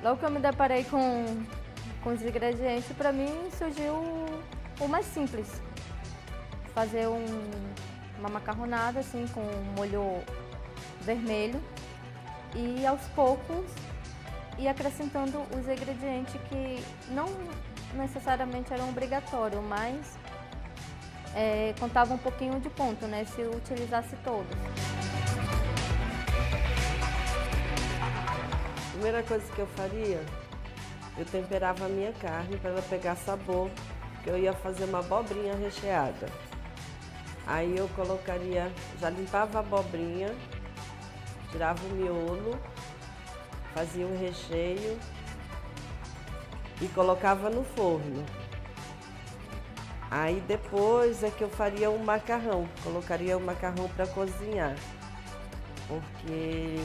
Logo que eu me deparei com os ingredientes, para mim surgiu o mais simples. Fazer uma macarronada assim com molho vermelho e aos poucos ir acrescentando os ingredientes que não necessariamente eram obrigatórios, mas contava um pouquinho de ponto, né, se eu utilizasse todos. A primeira coisa que eu faria, eu temperava a minha carne para ela pegar sabor, que eu ia fazer uma abobrinha recheada. Aí eu colocaria, já limpava a abobrinha, tirava o miolo, fazia o recheio e colocava no forno. Aí depois é que eu faria o macarrão, colocaria o macarrão para cozinhar, porque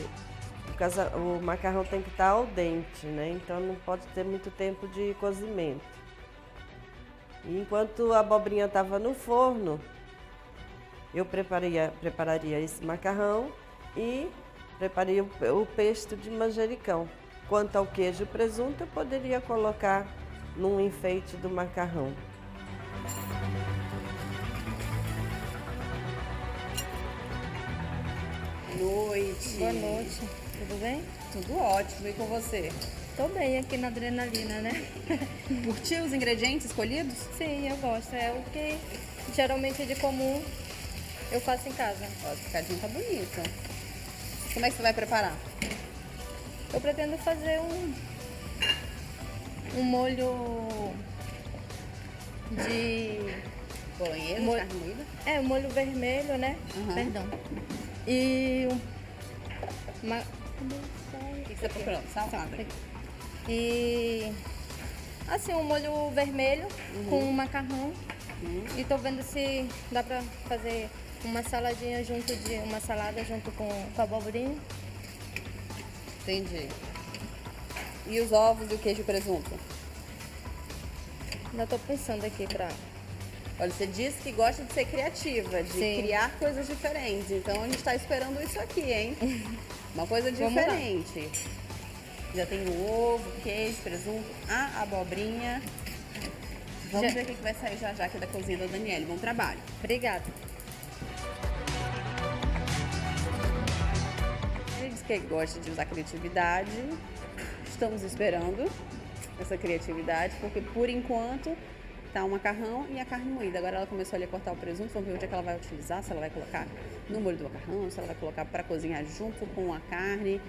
o macarrão tem que estar al dente, né? Então não pode ter muito tempo de cozimento. E enquanto a abobrinha estava no forno, eu prepararia esse macarrão e prepararia o pesto de manjericão. Quanto ao queijo e presunto, eu poderia colocar num enfeite do macarrão. Noite. Boa noite, tudo bem? Tudo ótimo, e com você? Tô bem aqui na adrenalina, né? Curtiu os ingredientes escolhidos? Sim, eu gosto. É o que geralmente é de comum eu faço em casa. Ó, esse picadinho tá bonito. Como é que você vai preparar? Eu pretendo fazer um molho de... Bolonhesa, Molho- carne moída? um molho vermelho, né? Uhum. Perdão. E uma... O que você tá procurando? Salada. E assim, um molho vermelho com um macarrão. E tô vendo se dá pra fazer uma saladinha uma salada junto com a abobrinha. Entendi. E os ovos e o queijo e presunto? Ainda tô pensando aqui pra... Olha, você disse que gosta de ser criativa, de Sim. criar coisas diferentes. Então a gente tá esperando isso aqui, hein? Uma coisa Vamos lá. diferente. Já tem o ovo, queijo, presunto, a abobrinha. Vamos ver o que vai sair já já aqui da cozinha da Daniele. Bom trabalho. Obrigada. Ele diz que gosta de usar criatividade. Estamos esperando essa criatividade, porque por enquanto tá o macarrão e a carne moída. Agora ela começou ali a cortar o presunto, vamos ver onde é que ela vai utilizar, se ela vai colocar no molho do macarrão, se ela vai colocar para cozinhar junto com a carne.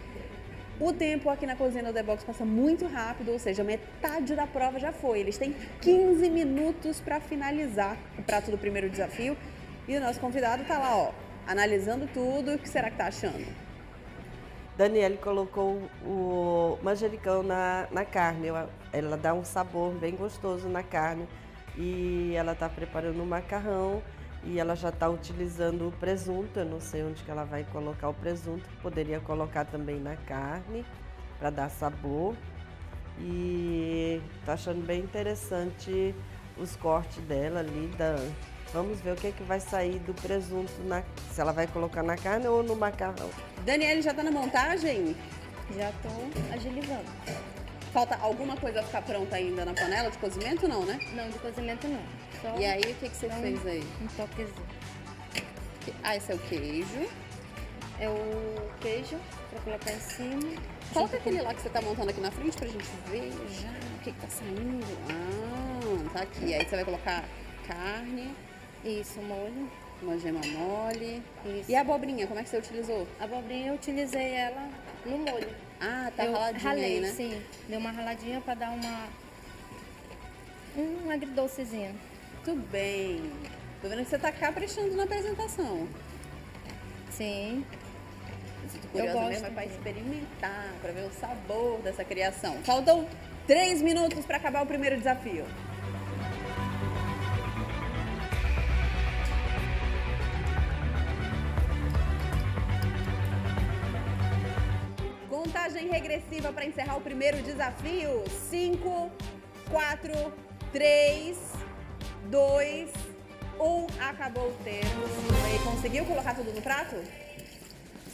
O tempo aqui na cozinha do The Box passa muito rápido, ou seja, metade da prova já foi. Eles têm 15 minutos para finalizar o prato do primeiro desafio. E o nosso convidado tá lá, ó, analisando tudo. O que será que tá achando? Daniele colocou o manjericão na carne, ela dá um sabor bem gostoso na carne e ela está preparando o macarrão e ela já está utilizando o presunto, eu não sei onde que ela vai colocar o presunto, poderia colocar também na carne para dar sabor e tá achando bem interessante os cortes dela ali, vamos ver o que é que vai sair do presunto, se ela vai colocar na carne ou no macarrão. Daniele já tá na montagem? Já tô agilizando. Falta alguma coisa ficar pronta ainda na panela de cozimento, não, né? Não, de cozimento não. Só E aí, o que você fez aí? um toquezinho. Ah, esse é o queijo. É o queijo pra colocar em cima. Coloca aquele lá que você tá montando aqui na frente pra gente ver já o que tá saindo. Ah, tá aqui. Aí você vai colocar carne, Isso, molho. uma gema mole. Isso. E a abobrinha, como é que você utilizou? A abobrinha eu utilizei ela no molho. Ah, tá eu raladinha ralei, aí, né? sim. Dei uma raladinha pra dar um agridocezinho. Muito bem. Tô vendo que você tá caprichando na apresentação. Sim. Eu tô curiosa gosto mesmo é pra mesmo. experimentar, pra ver o sabor dessa criação. Faltam 3 minutos pra acabar o primeiro desafio. Contagem regressiva para encerrar o primeiro desafio. 5, 4, 3, 2, 1. Acabou o tempo. E conseguiu colocar tudo no prato?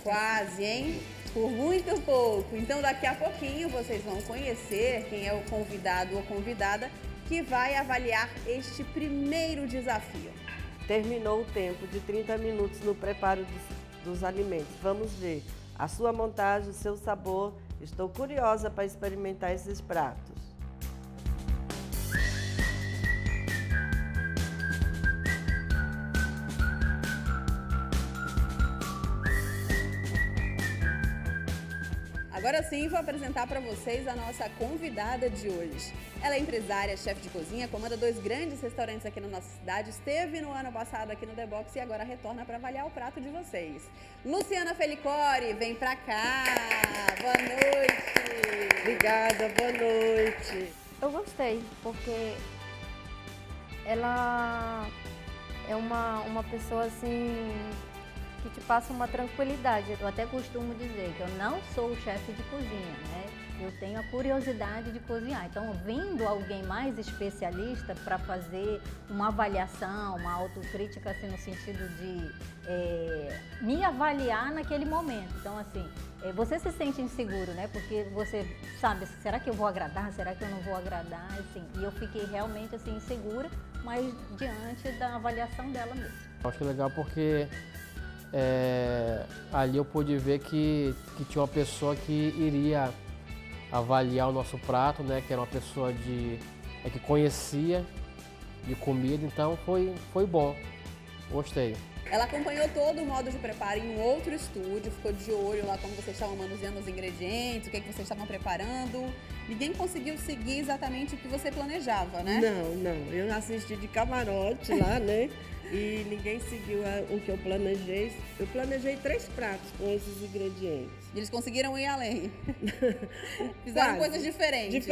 Quase, hein? Por muito pouco. Então, daqui a pouquinho vocês vão conhecer quem é o convidado ou convidada que vai avaliar este primeiro desafio. Terminou o tempo de 30 minutos no preparo dos alimentos. Vamos ver a sua montagem, o seu sabor. Estou curiosa para experimentar esses pratos. Agora sim, vou apresentar para vocês a nossa convidada de hoje. Ela é empresária, chefe de cozinha, comanda 2 grandes restaurantes aqui na nossa cidade, esteve no ano passado aqui no The Box e agora retorna para avaliar o prato de vocês. Luciana Felicore, vem pra cá! Boa noite! Obrigada, boa noite. Eu gostei, porque ela é uma pessoa assim que te passa uma tranquilidade. Eu até costumo dizer que eu não sou chefe de cozinha, né? Eu tenho a curiosidade de cozinhar. Então, vindo alguém mais especialista para fazer uma avaliação, uma autocrítica, assim, no sentido de me avaliar naquele momento. Então, assim, você se sente inseguro, né? Porque você sabe, será que eu vou agradar? Será que eu não vou agradar? Assim, e eu fiquei realmente, assim, insegura, mas diante da avaliação dela mesmo. Acho legal porque ali eu pude ver que tinha uma pessoa que iria avaliar o nosso prato, né? Que era uma pessoa que conhecia de comida, então foi bom, gostei. Ela acompanhou todo o modo de preparo em um outro estúdio, ficou de olho lá como vocês estavam manuseando os ingredientes, o que vocês estavam preparando. Ninguém conseguiu seguir exatamente o que você planejava, né? Não. Eu assisti de camarote lá, né? E ninguém seguiu o que eu planejei. Eu planejei 3 pratos com esses ingredientes. E eles conseguiram ir além. Fizeram coisas diferentes,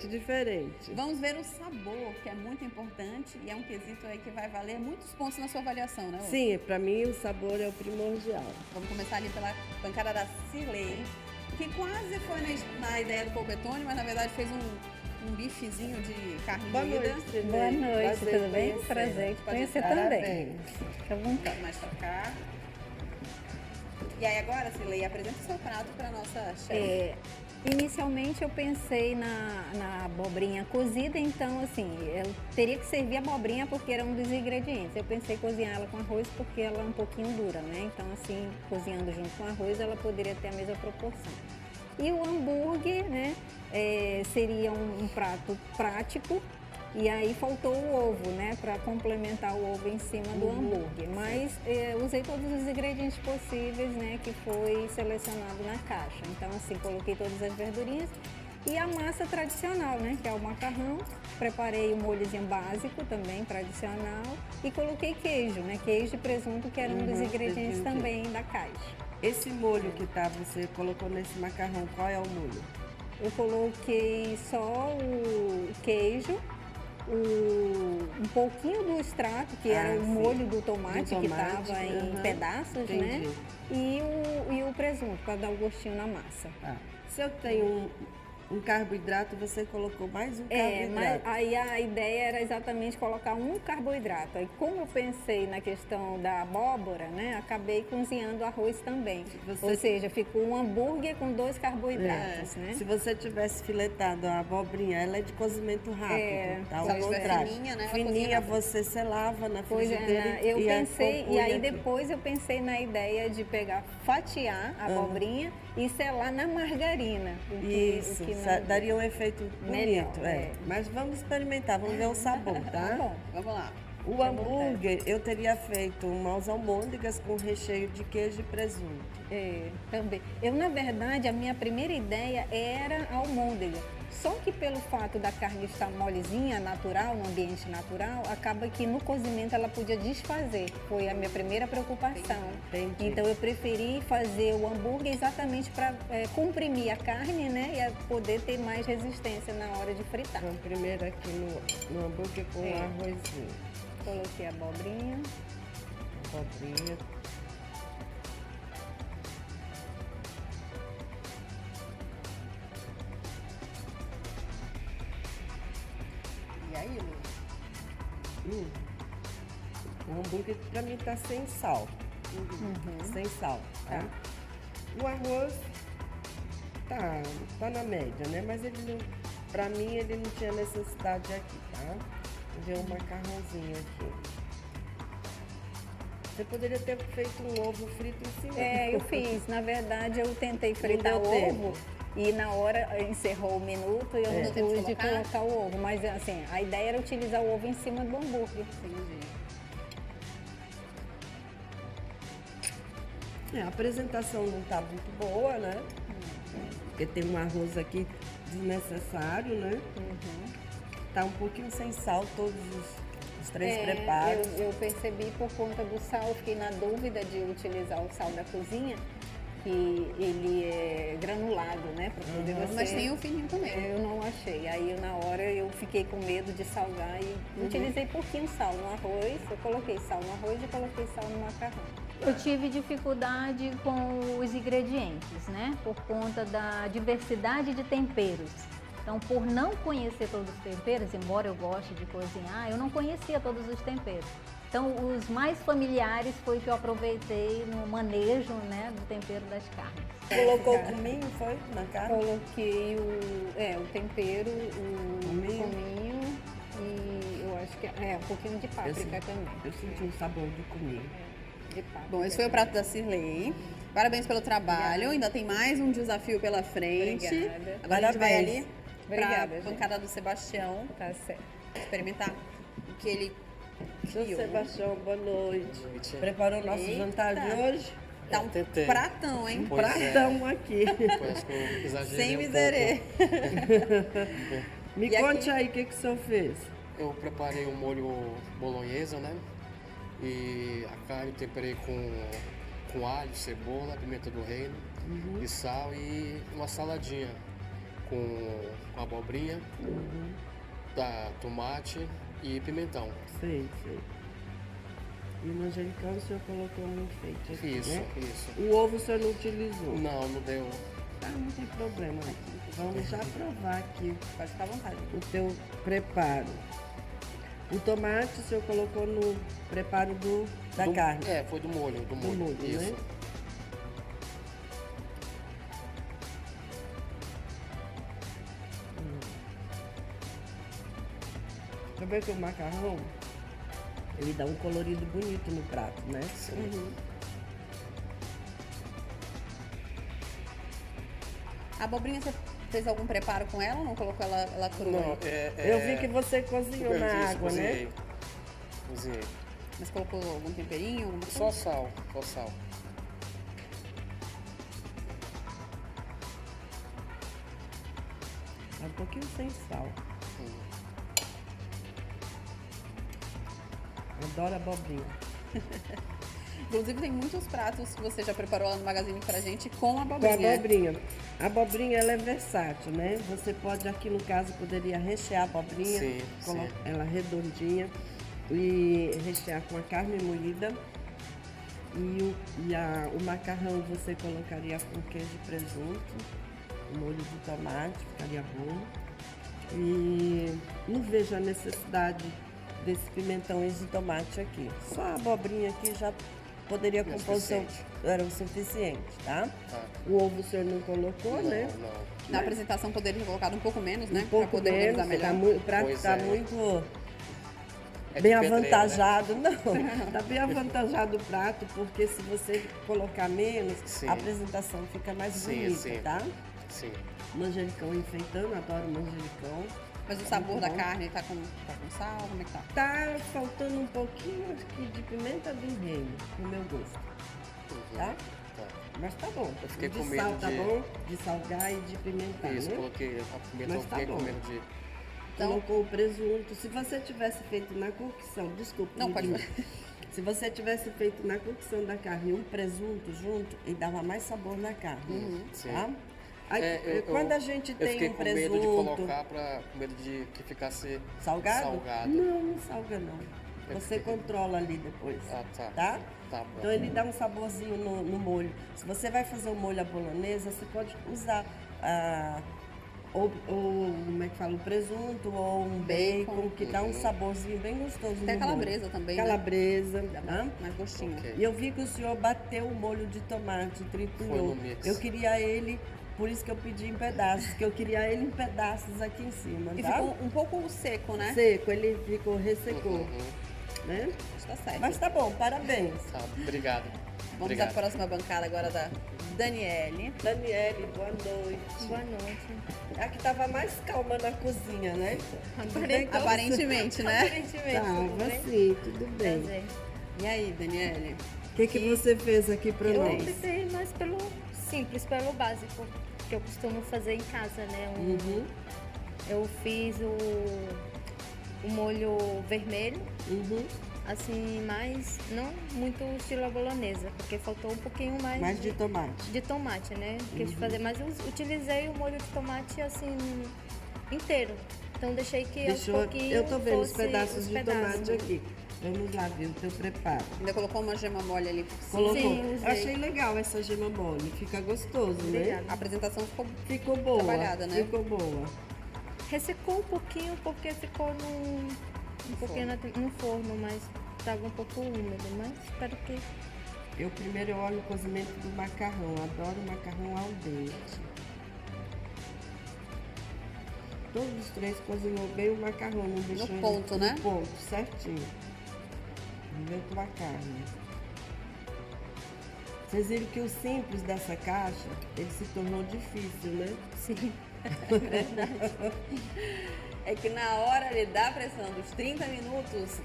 Diferente. Vamos ver o sabor, que é muito importante e é um quesito aí que vai valer muitos pontos na sua avaliação, né? Sim, para mim o sabor é o primordial. Vamos começar ali pela bancada da Cirlei, que quase foi na ideia do polpetone, mas na verdade fez um bifezinho de carne moída. Boa noite, tudo bem? Prazer te conhecer também. Fica à vontade. Mais pra cá. E aí agora, Cirlei, apresenta o seu prato para a nossa chefe. Inicialmente eu pensei na abobrinha cozida, então assim, eu teria que servir a abobrinha porque era um dos ingredientes. Eu pensei em cozinhar ela com arroz porque ela é um pouquinho dura, né? Então assim, cozinhando junto com arroz, ela poderia ter a mesma proporção. E o hambúrguer, né, seria um prato prático. E aí faltou o ovo, né, para complementar o ovo em cima do hambúrguer. Mas usei todos os ingredientes possíveis, né, que foi selecionado na caixa. Então, assim, coloquei todas as verdurinhas e a massa tradicional, né, que é o macarrão. Preparei o molhozinho básico também, tradicional. E coloquei queijo, né, queijo e presunto, que era um dos ingredientes também da caixa. Esse molho que você colocou nesse macarrão, qual é o molho? Eu coloquei só o queijo, um pouquinho do extrato, que era o molho do tomate que estava em pedaços, né? E o presunto, para dar o gostinho na massa. Se eu tenho um carboidrato, você colocou mais um carboidrato. Mas aí a ideia era exatamente colocar um carboidrato. Aí como eu pensei na questão da abóbora, né, acabei cozinhando arroz também. Ou seja, ficou um hambúrguer com 2 carboidratos, né? Se você tivesse filetado a abobrinha, ela é de cozimento rápido, tá? Ao contrário. Fininha, né? Fininha, você selava na frigideira eu pensei, e aí depois eu pensei na ideia de pegar, fatiar a abobrinha e selar na margarina. Isso, daria um efeito bonito. Mas vamos experimentar, vamos ver o sabor, tá? Tá bom. Vamos lá. O hambúrguer, eu teria feito umas almôndegas com recheio de queijo e presunto. Também. Eu, na verdade, a minha primeira ideia era a almôndega. Só que pelo fato da carne estar molezinha, natural, no ambiente natural, acaba que no cozimento ela podia desfazer. Foi a minha primeira preocupação. Entendi. Então eu preferi fazer o hambúrguer exatamente para comprimir a carne, né? E poder ter mais resistência na hora de fritar. Vamos primeiro aqui no hambúrguer com arrozinho. Coloquei a abobrinha. Abobrinha. E aí, Lu? O hambúrguer pra mim tá sem sal. Sem sal, tá? O arroz tá na média, né? Mas ele não, pra mim ele não tinha necessidade aqui, tá? Vou ver um macarrãozinho aqui. Você poderia ter feito um ovo frito em cima. É, eu fiz. Na verdade, eu tentei fritar deu o tempo. ovo e na hora encerrou o minuto e eu não deu tempo de pude colocar? colocar o ovo. Mas assim, a ideia era utilizar o ovo em cima do hambúrguer. Entendi. A apresentação não tá muito boa, né? Porque tem um arroz aqui desnecessário, né? Tá um pouquinho sem sal todos os três preparos. Eu percebi por conta do sal, fiquei na dúvida de utilizar o sal da cozinha, que ele é granulado, né? Pra poder você... Mas tem o fininho também. Eu não achei. Aí na hora eu fiquei com medo de salgar e utilizei pouquinho sal no arroz. Eu coloquei sal no arroz e coloquei sal no macarrão. Eu tive dificuldade com os ingredientes, né? Por conta da diversidade de temperos. Então, por não conhecer todos os temperos, embora eu goste de cozinhar, eu não conhecia todos os temperos. Então, os mais familiares foi que eu aproveitei no manejo, né, do tempero das carnes. Colocou cominho, foi? Na carne? Coloquei o tempero, o Cominho. cominho e eu acho que um pouquinho de páprica também. Eu senti um sabor de cominho. De páprica. Bom, esse foi o prato da Cirlei. Parabéns pelo trabalho. Ainda tem mais um desafio pela frente. Obrigada. Agora a gente vai Parabéns. ali Obrigada, para a gente. bancada do Sebastião Tá certo. experimentar o que ele Seu criou. Sebastião, boa noite. Preparou nosso Eita. jantar de hoje? Tá um Tentei. pratão, hein? Pois é. Pratão aqui. Parece que eu exagerei Sem um miserê. Me E conte aqui? aí o que o senhor fez. Eu preparei um molho bolonhesa, né? E a carne temperei com alho, cebola, pimenta do reino e sal e uma saladinha com abobrinha, tomate e pimentão. Sei. E o manjericão o senhor colocou um enfeite aqui, Isso, né? isso. O ovo o senhor não utilizou? Não deu. Tá, não tem problema. Vamos já provar aqui Pode ficar à vontade. o teu preparo. O tomate o senhor colocou no preparo da carne. É, foi do molho. Do molho, isso. né? Você vê que o macarrão, ele dá um colorido bonito no prato, né? Sim. A abobrinha, você fez algum preparo com ela ou não colocou ela crua? Não, Eu vi que você cozinhou na Isso, água, né? Cozinhei. Mas colocou algum temperinho? Alguma coisa? Só sal. É um pouquinho sem sal. Adoro abobrinha. Inclusive tem muitos pratos que você já preparou lá no Magazine pra gente com Com abobrinha. abobrinha. A abobrinha, ela é versátil, né? Você pode, aqui no caso, poderia rechear a abobrinha, Sim. ela redondinha e rechear com a carne moída. E o macarrão você colocaria com queijo e presunto, molho de tomate, ficaria bom. E não vejo a necessidade desse pimentão de tomate aqui. Só a abobrinha aqui já poderia compor era o suficiente, tá? Tá. O ovo o senhor não colocou, né? Não. Na apresentação poderia ter colocado um pouco menos, né? Um pouco pra poder menos, organizar melhor. o prato Pois está é. muito É bem de pedreiro, avantajado. Não, está bem avantajado o prato, porque se você colocar menos, Sim. a apresentação fica mais Sim, bonita, sim. tá? Sim. Manjericão enfeitando, adoro manjericão. Mas o sabor muito da bom. carne tá com sal? Como é que tá? Tá faltando um pouquinho aqui de pimenta do reino, pro meu gosto, tá? Tá. Mas tá bom. Eu fiquei de com sal medo tá de- bom, de salgar e de pimentar, Isso, né? coloquei a pimenta, Mas tá fiquei bom. com medo de... Então- Colocou o presunto. Se você tivesse feito na cocção, desculpa. Não, pode Lindinha. Se você tivesse feito na cocção da carne um presunto junto, ele dava mais sabor na carne, sim. tá? Aí, É, quando a gente eu tem fiquei um com medo de presunto colocar com medo de que ficasse salgado, salgado. não salga não. Eu Você fiquei- controla ali depois, Ah, tá. tá? Tá bom. Então ele dá um saborzinho no molho. Se você vai fazer o molho à bolonhesa, você pode usar ou como é que fala, o presunto ou um bacon, que dá um saborzinho bem gostoso Tem a no calabresa molho. também, né? Calabresa, Dá tá? mais gostinho. Ok. E eu vi que o senhor bateu o molho de tomate, Foi triturou. no mix. Eu queria ele Por isso que eu pedi em pedaços, que eu queria ele em pedaços aqui em cima, E tá? ficou um pouco seco, né? Seco, ele ficou, ressecou, né? Tá certo. Mas tá bom, parabéns. Tá, obrigado. Vamos Obrigado. à próxima bancada agora da Daniele. Daniele, boa noite. Boa noite. A que tava mais calma na cozinha, né? Tudo bem com Aparentemente, né? Aparentemente, tudo Tava bem? sim, tudo bem. Prazer. E aí, Daniele? O que você fez aqui pra Eu nós? optei mais pelo simples, pelo básico, que eu costumo fazer em casa, né? Uhum, Eu fiz o molho vermelho, uhum. assim, mas não muito estilo à bolonhesa, porque faltou um pouquinho Mais de tomate. de tomate, né? Quis fazer, mas eu utilizei o molho de tomate assim inteiro. Então deixei que aos Deixou, pouquinhos eu tô vendo os fosse pedaços de pedaços. tomate aqui. Vamos lá ver o teu preparo. Ainda colocou uma gema mole ali por cima. Colocou. Sim, usei. Eu achei legal essa gema mole, fica gostoso, né? Obrigada. A apresentação ficou Ficou boa. Trabalhada, né? Ficou boa. Ressecou um pouquinho porque ficou um pouquinho no forno, mas estava um pouco úmido, mas espero que Eu primeiro olho o cozimento do macarrão. Adoro macarrão al dente. Todos os três cozinhou bem o macarrão, não deixou ele ponto, né? No ponto, certinho. Junto com a carne. Vocês viram que o simples dessa caixa, ele se tornou difícil, né? sim. É que na hora ali da pressão dos 30 minutos,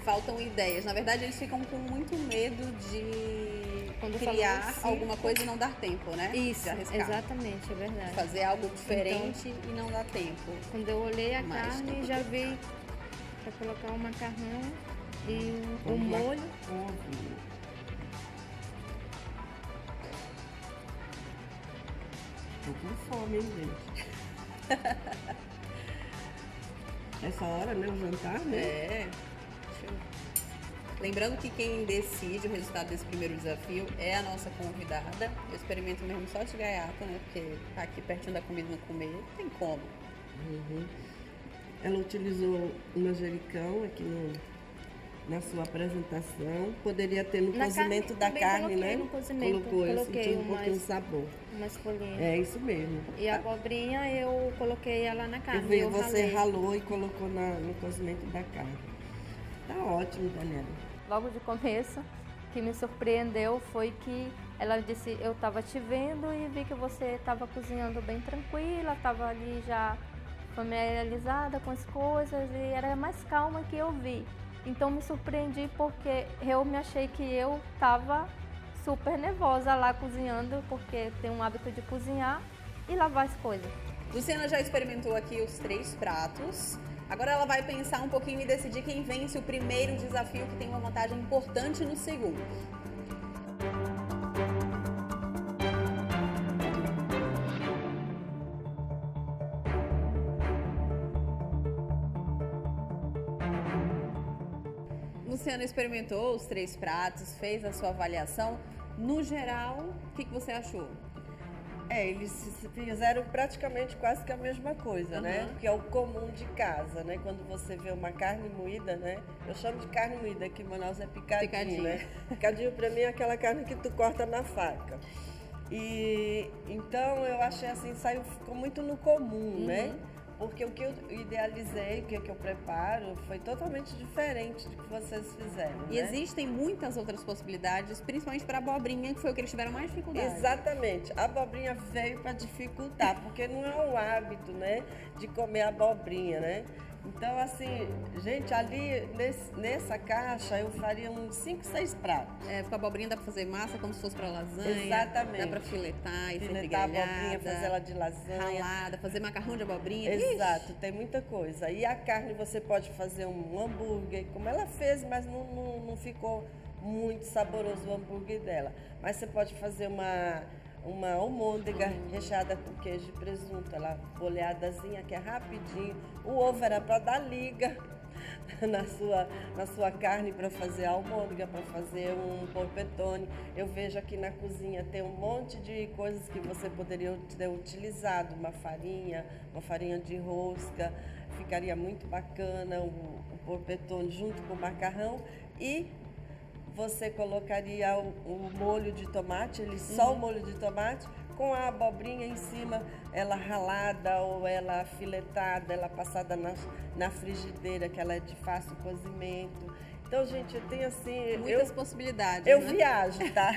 faltam ideias. Na verdade, eles ficam com muito medo de Quando criar falou assim, alguma coisa e não dar tempo, né? Isso, De arriscar. exatamente, é verdade. Fazer algo diferente e não dar tempo. Quando eu olhei a Mais carne, tempo. já vi para colocar o macarrão e o Vamos lá. molho. Com ovinho. Tô com fome, hein, gente? Essa hora, né? O jantar, né? É. Deixa eu- Lembrando que quem decide o resultado desse primeiro desafio é a nossa convidada. Eu experimento mesmo só de gaiata, né? Porque tá aqui pertinho da comida não comer, não tem como. Uhum. Ela utilizou o manjericão aqui na sua apresentação. Poderia ter no Na cozimento carne, da também carne, coloquei né? no cozimento, Colocou, eu coloquei senti um pouquinho umas- de sabor. Umas folhinhas. É isso mesmo. E a abobrinha eu coloquei ela na carne. Eu vi, você ralei. ralou e colocou no cozimento da carne. Tá ótimo, Daniela. Logo de começo, o que me surpreendeu foi que ela disse, eu estava te vendo e vi que você estava cozinhando bem tranquila, estava ali já familiarizada com as coisas e era mais calma que eu vi. Então me surpreendi porque eu me achei que eu estava super nervosa lá cozinhando, porque tenho um hábito de cozinhar e lavar as coisas. Luciana já experimentou aqui os 3 pratos. Agora ela vai pensar um pouquinho e decidir quem vence o primeiro desafio, que tem uma vantagem importante no segundo. Luciana experimentou os 3 pratos, fez a sua avaliação. No geral, o que você achou? Eles fizeram praticamente quase que a mesma coisa, né? Uhum. Que é o comum de casa, né? Quando você vê uma carne moída, né? Eu chamo de carne moída, aqui em Manaus é picadinho, Picadinho. né? Picadinho pra mim é aquela carne que tu corta na faca. E então eu achei assim, ficou muito no comum, né? Porque o que eu idealizei, o que eu preparo, foi totalmente diferente do que vocês fizeram. E né? existem muitas outras possibilidades, principalmente para abobrinha, que foi o que eles tiveram mais dificuldade. Exatamente. A abobrinha veio para dificultar, porque não é um hábito, né, de comer abobrinha, né? Então, assim, gente, ali nessa caixa eu faria uns 5, 6 pratos. É, com a abobrinha dá para fazer massa como se fosse para lasanha. Exatamente. Dá para filetar e servir Filetar a abobrinha, grelhada, fazer ela de lasanha. ralada, fazer macarrão de abobrinha. Exato, tem muita coisa. E a carne você pode fazer um hambúrguer, como ela fez, mas não ficou muito saboroso o hambúrguer dela. Mas você pode fazer uma almôndega recheada com queijo e presunto, ela folheadazinha, que é rapidinho. O ovo era para dar liga na sua carne, para fazer a almôndega, para fazer um polpettone. Eu vejo aqui na cozinha tem um monte de coisas que você poderia ter utilizado, uma farinha de rosca, ficaria muito bacana o polpettone junto com o macarrão. E você colocaria o molho de tomate, só o molho de tomate, com a abobrinha em cima, ela ralada ou ela filetada, ela passada na frigideira, que ela é de fácil cozimento. Então, gente, eu tenho assim... Muitas possibilidades, Eu né? viajo, tá?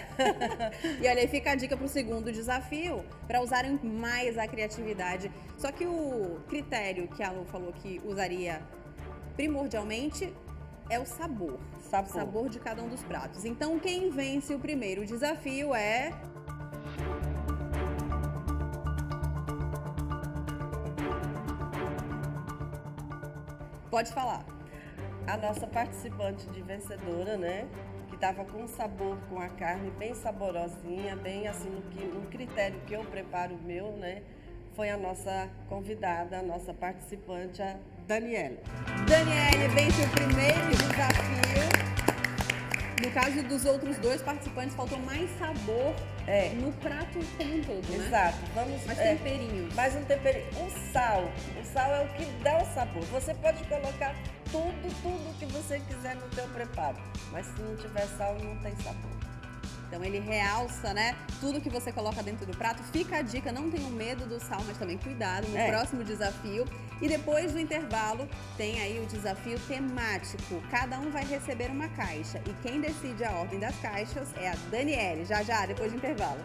E olha aí, fica a dica para o segundo desafio, para usarem mais a criatividade. Só que o critério que a Lu falou que usaria primordialmente é o sabor. Sabor. O sabor de cada um dos pratos. Então, quem vence o primeiro desafio é... Pode falar. A nossa participante de vencedora, né? Que estava com sabor, com a carne bem saborosinha, bem assim, no critério que eu preparo o meu, né? Foi a nossa convidada, a nossa participante, a Daniele. Daniele vence o primeiro desafio. No caso dos outros dois participantes, faltou mais sabor no prato como um todo, né? Exato. Vamos, Mais temperinhos. mais um temperinho. O sal é o que dá o sabor. Você pode colocar tudo que você quiser no teu preparo, mas se não tiver sal, não tem sabor. Então ele realça, né, tudo que você coloca dentro do prato. Fica a dica, não tenham medo do sal, mas também cuidado no próximo desafio. E depois do intervalo, tem aí o desafio temático. Cada um vai receber uma caixa e quem decide a ordem das caixas é a Daniele. Já, depois do intervalo.